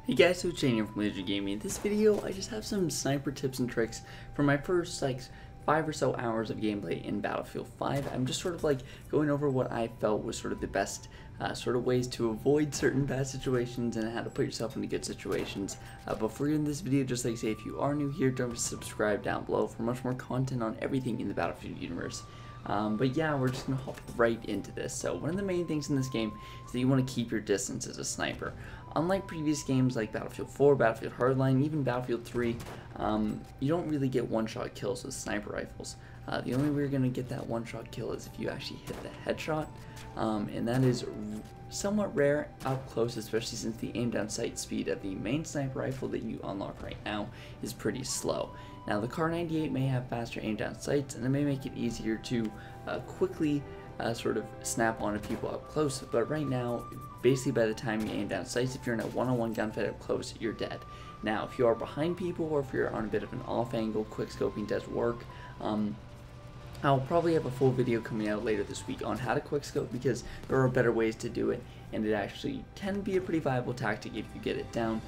Hey guys, so Shane here from LazerGaming. In this video, I just have some sniper tips and tricks for my first 5 or so hours of gameplay in Battlefield 5. I'm just sort of going over what I felt was sort of the best sort of ways to avoid certain bad situations and how to put yourself into good situations. Before you're in this video, just like I say, if you are new here, don't forget to subscribe down below for much more content on everything in the Battlefield universe. But yeah, we're just going to hop right into this. So one of the main things in this game is that you want to keep your distance as a sniper. Unlike previous games like Battlefield 4, Battlefield Hardline, even Battlefield 3, you don't really get one-shot kills with sniper rifles. The only way you're going to get that one-shot kill is if you actually hit the headshot, and that is somewhat rare up close, especially since the aim down sight speed of the main sniper rifle that you unlock right now is pretty slow. Now the Kar 98 may have faster aim down sights, and it may make it easier to quickly sort of snap onto people up close, but right now, basically by the time you aim down sights, if you're in a one-on-one gunfight up close, you're dead. Now if you are behind people or if you're on a bit of an off angle, quick scoping does work. I'll probably have a full video coming out later this week on how to quickscope, because there are better ways to do it, and it actually can be a pretty viable tactic if you get it down.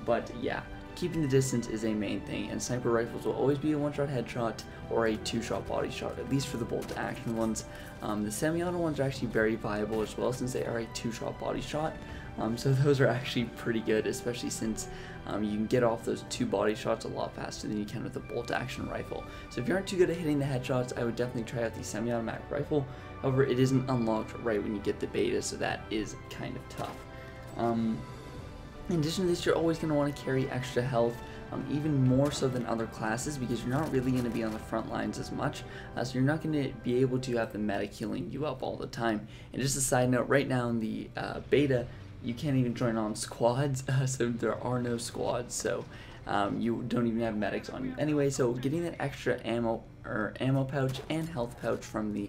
But yeah, keeping the distance is a main thing, and sniper rifles will always be a one-shot headshot or a two-shot body shot, at least for the bolt-to-action ones. The semi-auto ones are actually very viable as well, since they are a two-shot body shot. So those are actually pretty good, especially since you can get off those two body shots a lot faster than you can with a bolt-action rifle. So if you aren't too good at hitting the headshots, I would definitely try out the semi-automatic rifle. However, it isn't unlocked right when you get the beta, so that is kind of tough. In addition to this, you're always going to want to carry extra health, even more so than other classes, because you're not really going to be on the front lines as much, so you're not going to be able to have the medic healing you up all the time. And just a side note, right now in the beta, you can't even join on squads, so there are no squads, so you don't even have medics on you anyway. So getting that extra ammo pouch and health pouch from the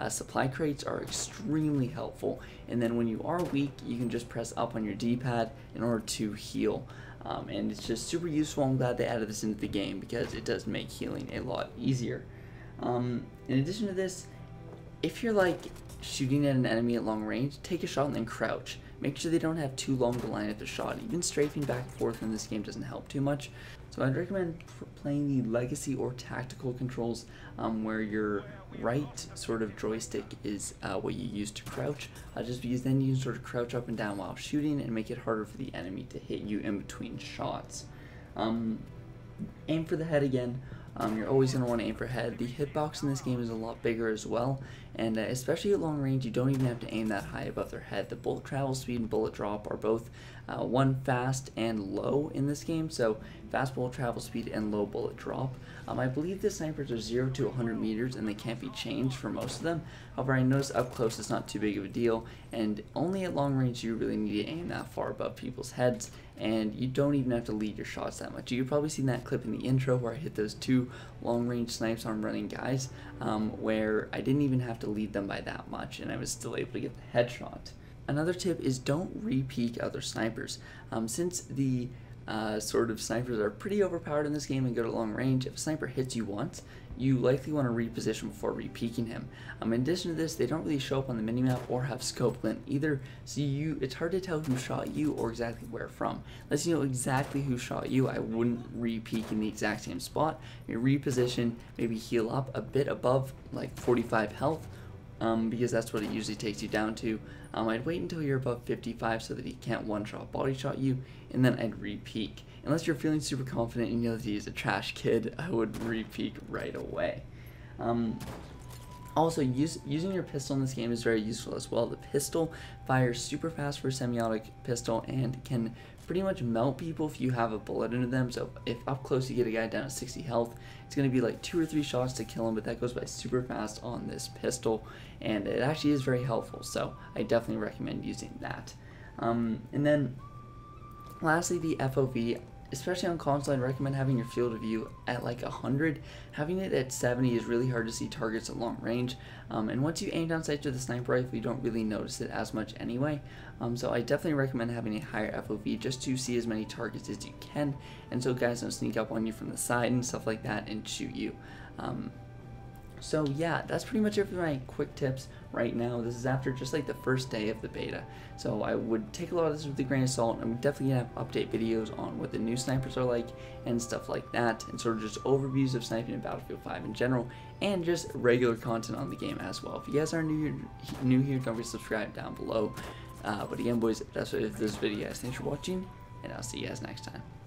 supply crates are extremely helpful, and then when you are weak, you can just press up on your D-pad in order to heal, and it's just super useful. I'm glad they added this into the game because it does make healing a lot easier. In addition to this, if you're shooting at an enemy at long range, take a shot and then crouch. Make sure they don't have too long to line up the shot. Even strafing back and forth in this game doesn't help too much. So I'd recommend playing the legacy or tactical controls, where your right sort of joystick is what you use to crouch, just because then you can sort of crouch up and down while shooting and make it harder for the enemy to hit you in between shots. Aim for the head again. You're always going to want to aim for head. The hitbox in this game is a lot bigger as well, and especially at long range, you don't even have to aim that high above their head. The bullet travel speed and bullet drop are both one fast and low in this game, so fast bullet travel speed and low bullet drop. I believe the snipers are 0 to 100 meters and they can't be changed for most of them. However, I noticed up close it's not too big of a deal, and only at long range you really need to aim that far above people's heads, and you don't even have to lead your shots that much. You've probably seen that clip in the intro where I hit those two long range snipes on running guys, where I didn't even have to lead them by that much and I was still able to get the headshot. Another tip is don't re-peek other snipers. Since the sort of snipers are pretty overpowered in this game and good at long range, if a sniper hits you once, you likely want to reposition before re-peeking him. In addition to this, they don't really show up on the minimap or have scope glint either, so it's hard to tell who shot you or exactly where from. Unless you know exactly who shot you, I wouldn't re-peek in the exact same spot. You reposition, maybe heal up a bit above 45 health, because that's what it usually takes you down to. I'd wait until you're above 55 so that he can't one-shot body shot you, and then I'd re-peek. Unless you're feeling super confident and you know that he's a trash kid, I would re-peek right away. Also, using your pistol in this game is very useful as well. The pistol fires super fast for a semi-automatic pistol and can pretty much melt people if you have a bullet into them. So if up close you get a guy down to 60 health, it's going to be 2 or 3 shots to kill him, but that goes by super fast on this pistol, and it actually is very helpful, so I definitely recommend using that. And then lastly, the FOV. Especially on console, I'd recommend having your field of view at 100. Having it at 70 is really hard to see targets at long range, and once you aim down sights with a sniper rifle, you don't really notice it as much anyway. So I definitely recommend having a higher FOV just to see as many targets as you can, and so guys don't sneak up on you from the side and stuff like that and shoot you. So yeah, that's pretty much it for my quick tips right now. This is after just like the first day of the beta. So I would take a lot of this with a grain of salt. I'm definitely gonna have update videos on what the new snipers are like and stuff like that, and sort of just overviews of sniping in Battlefield 5 in general, and just regular content on the game as well. If you guys are new here, don't forget to subscribe down below. But again, boys, that's it for this video, guys. Thanks for watching, and I'll see you guys next time.